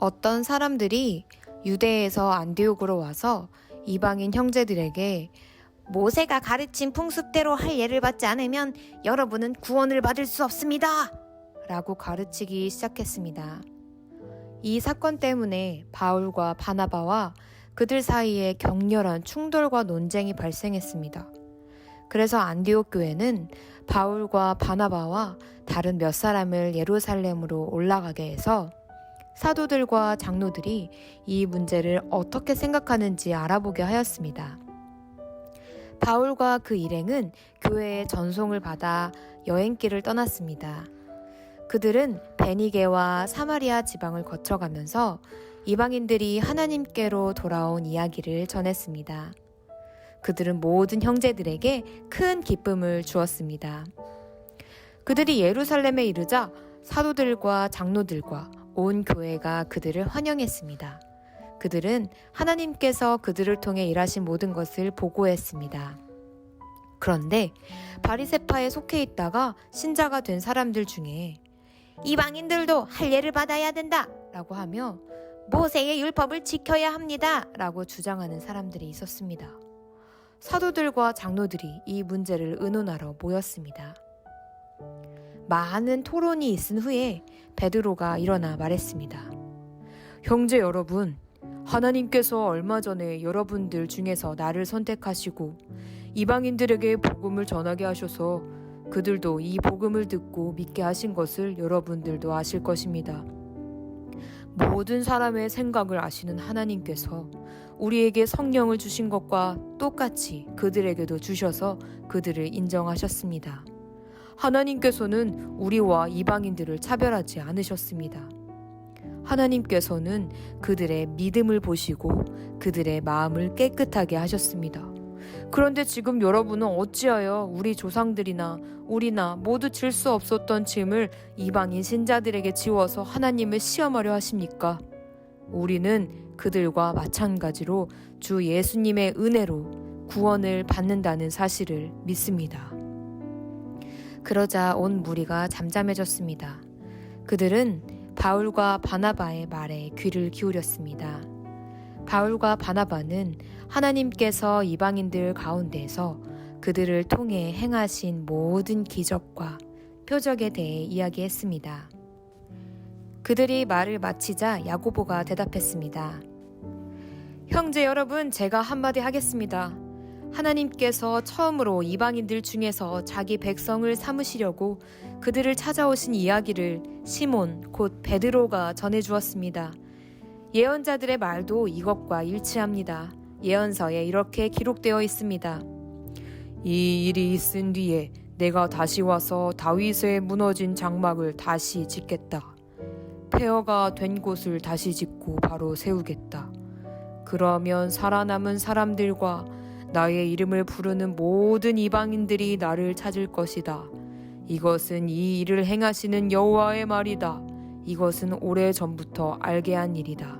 어떤 사람들이 유대에서 안디옥으로 와서 이방인 형제들에게 모세가 가르친 풍습대로 할 예를 받지 않으면 여러분은 구원을 받을 수 없습니다. 라고 가르치기 시작했습니다. 이 사건 때문에 바울과 바나바와 그들 사이에 격렬한 충돌과 논쟁이 발생했습니다. 그래서 안디옥 교회는 바울과 바나바와 다른 몇 사람을 예루살렘으로 올라가게 해서 사도들과 장로들이 이 문제를 어떻게 생각하는지 알아보게 하였습니다. 바울과 그 일행은 교회의 전송을 받아 여행길을 떠났습니다. 그들은 베니게와 사마리아 지방을 거쳐가면서 이방인들이 하나님께로 돌아온 이야기를 전했습니다. 그들은 모든 형제들에게 큰 기쁨을 주었습니다. 그들이 예루살렘에 이르자 사도들과 장로들과 온 교회가 그들을 환영했습니다. 그들은 하나님께서 그들을 통해 일하신 모든 것을 보고했습니다. 그런데 바리새파에 속해 있다가 신자가 된 사람들 중에 이방인들도 할례를 받아야 된다 라고 하며 모세의 율법을 지켜야 합니다 라고 주장하는 사람들이 있었습니다. 사도들과 장로들이 이 문제를 의논하러 모였습니다. 많은 토론이 있은 후에 베드로가 일어나 말했습니다. 형제 여러분, 하나님께서 얼마 전에 여러분들 중에서 나를 선택하시고 이방인들에게 복음을 전하게 하셔서 그들도 이 복음을 듣고 믿게 하신 것을 여러분들도 아실 것입니다. 모든 사람의 생각을 아시는 하나님께서 우리에게 성령을 주신 것과 똑같이 그들에게도 주셔서 그들을 인정하셨습니다. 하나님께서는 우리와 이방인들을 차별하지 않으셨습니다. 하나님께서는 그들의 믿음을 보시고 그들의 마음을 깨끗하게 하셨습니다. 그런데 지금 여러분은 어찌하여 우리 조상들이나 우리나 모두 질 수 없었던 짐을 이방인 신자들에게 지워서 하나님을 시험하려 하십니까? 우리는 그들과 마찬가지로 주 예수님의 은혜로 구원을 받는다는 사실을 믿습니다. 그러자 온 무리가 잠잠해졌습니다. 그들은 바울과 바나바의 말에 귀를 기울였습니다. 바울과 바나바는 하나님께서 이방인들 가운데에서 그들을 통해 행하신 모든 기적과 표적에 대해 이야기했습니다. 그들이 말을 마치자 야고보가 대답했습니다. 형제 여러분, 제가 한마디 하겠습니다. 하나님께서 처음으로 이방인들 중에서 자기 백성을 삼으시려고 그들을 찾아오신 이야기를 시몬 곧 베드로가 전해주었습니다. 예언자들의 말도 이것과 일치합니다. 예언서에 이렇게 기록되어 있습니다. 이 일이 있은 뒤에 내가 다시 와서 다윗의 무너진 장막을 다시 짓겠다. 폐허가 된 곳을 다시 짓고 바로 세우겠다. 그러면 살아남은 사람들과 나의 이름을 부르는 모든 이방인들이 나를 찾을 것이다. 이것은 이 일을 행하시는 여호와의 말이다. 이것은 오래전부터 알게 한 일이다.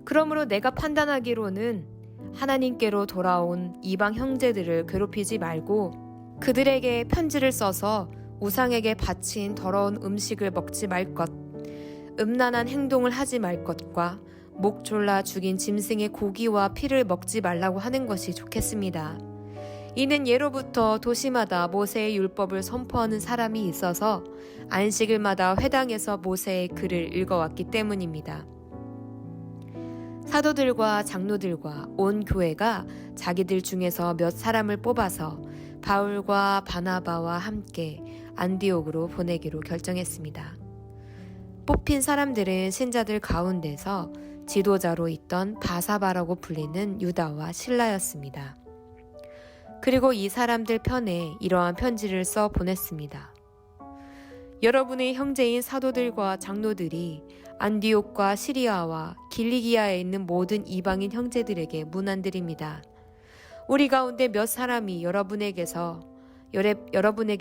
그러므로 내가 판단하기로는 하나님께로 돌아온 이방 형제들을 괴롭히지 말고 그들에게 편지를 써서 우상에게 바친 더러운 음식을 먹지 말 것, 음란한 행동을 하지 말 것과 목 졸라 죽인 짐승의 고기와 피를 먹지 말라고 하는 것이 좋겠습니다. 이는 예로부터 도시마다 모세의 율법을 선포하는 사람이 있어서 안식일마다 회당에서 모세의 글을 읽어왔기 때문입니다. 사도들과 장로들과 온 교회가 자기들 중에서 몇 사람을 뽑아서 바울과 바나바와 함께 안디옥으로 보내기로 결정했습니다. 뽑힌 사람들은 신자들 가운데서 지도자로 있던 바사바라고 불리는 유다와 실라였습니다. 그리고 이 사람들 편에 이러한 편지를 써 보냈습니다. 여러분의 형제인 사도들과 장로들이 안디옥과 시리아와 길리기아에 있는 모든 이방인 형제들에게 문안드립니다. 우리 가운데 몇 사람이 여러분에게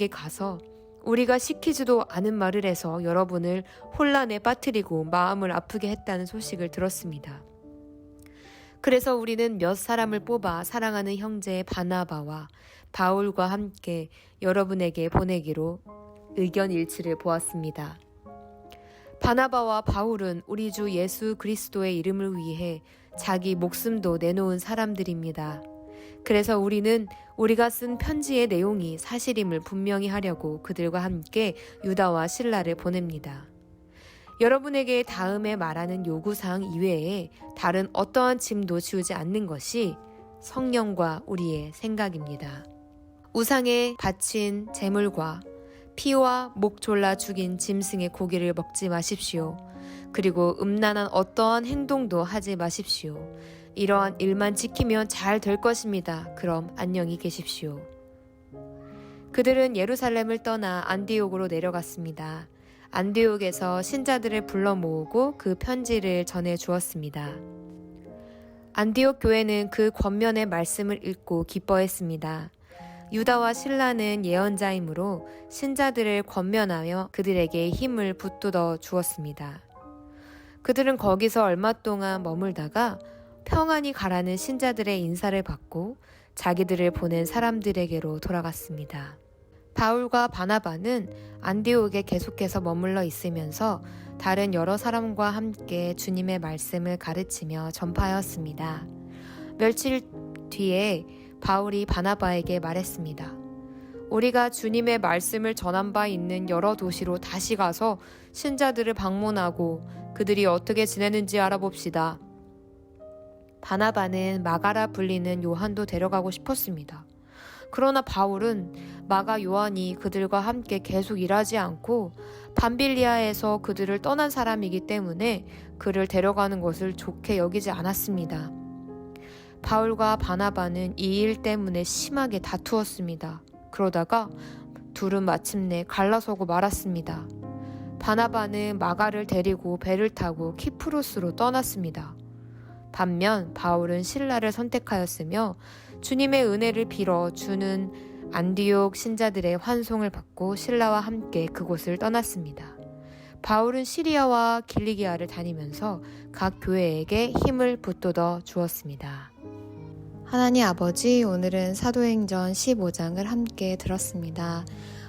가서 우리가 시키지도 않은 말을 해서 여러분을 혼란에 빠뜨리고 마음을 아프게 했다는 소식을 들었습니다. 그래서 우리는 몇 사람을 뽑아 사랑하는 형제 바나바와 바울과 함께 여러분에게 보내기로 의견 일치를 보았습니다. 바나바와 바울은 우리 주 예수 그리스도의 이름을 위해 자기 목숨도 내놓은 사람들입니다. 그래서 우리는 우리가 쓴 편지의 내용이 사실임을 분명히 하려고 그들과 함께 유다와 실라를 보냅니다. 여러분에게 다음에 말하는 요구사항 이외에 다른 어떠한 짐도 지우지 않는 것이 성령과 우리의 생각입니다. 우상에 바친 제물과 피와 목 졸라 죽인 짐승의 고기를 먹지 마십시오. 그리고 음란한 어떠한 행동도 하지 마십시오. 이러한 일만 지키면 잘 될 것입니다. 그럼 안녕히 계십시오. 그들은 예루살렘을 떠나 안디옥으로 내려갔습니다. 안디옥에서 신자들을 불러 모으고 그 편지를 전해 주었습니다. 안디옥 교회는 그 권면의 말씀을 읽고 기뻐했습니다. 유다와 실라는 예언자이므로 신자들을 권면하며 그들에게 힘을 북돋워 주었습니다. 그들은 거기서 얼마 동안 머물다가 평안히 가라는 신자들의 인사를 받고 자기들을 보낸 사람들에게로 돌아갔습니다. 바울과 바나바는 안디옥에 계속해서 머물러 있으면서 다른 여러 사람과 함께 주님의 말씀을 가르치며 전파하였습니다. 며칠 뒤에 바울이 바나바에게 말했습니다. 우리가 주님의 말씀을 전한 바 있는 여러 도시로 다시 가서 신자들을 방문하고 그들이 어떻게 지내는지 알아봅시다. 바나바는 마가라 불리는 요한도 데려가고 싶었습니다. 그러나 바울은 마가 요한이 그들과 함께 계속 일하지 않고 밤빌리아에서 그들을 떠난 사람이기 때문에 그를 데려가는 것을 좋게 여기지 않았습니다. 바울과 바나바는 이 일 때문에 심하게 다투었습니다. 그러다가 둘은 마침내 갈라서고 말았습니다. 바나바는 마가를 데리고 배를 타고 키프로스로 떠났습니다. 반면 바울은 실라를 선택하였으며 주님의 은혜를 빌어 주는 안디옥 신자들의 환송을 받고 실라와 함께 그곳을 떠났습니다. 바울은 시리아와 길리기아를 다니면서 각 교회에게 힘을 북돋워 주었습니다. 하나님 아버지, 오늘은 사도행전 15장을 함께 들었습니다.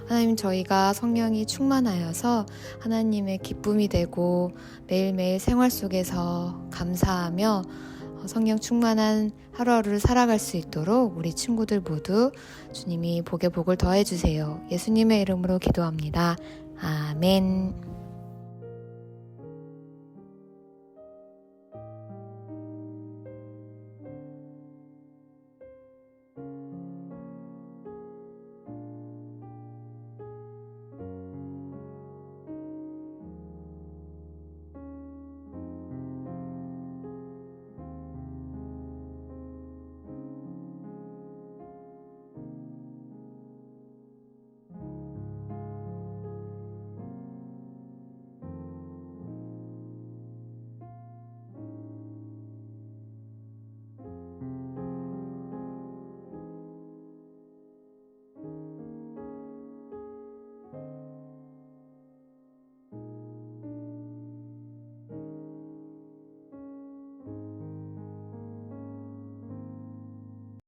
하나님, 저희가 성령이 충만하여서 하나님의 기쁨이 되고 매일매일 생활 속에서 감사하며 성령 충만한 하루하루를 살아갈 수 있도록 우리 친구들 모두 주님이 복에 복을 더해주세요. 예수님의 이름으로 기도합니다. 아멘.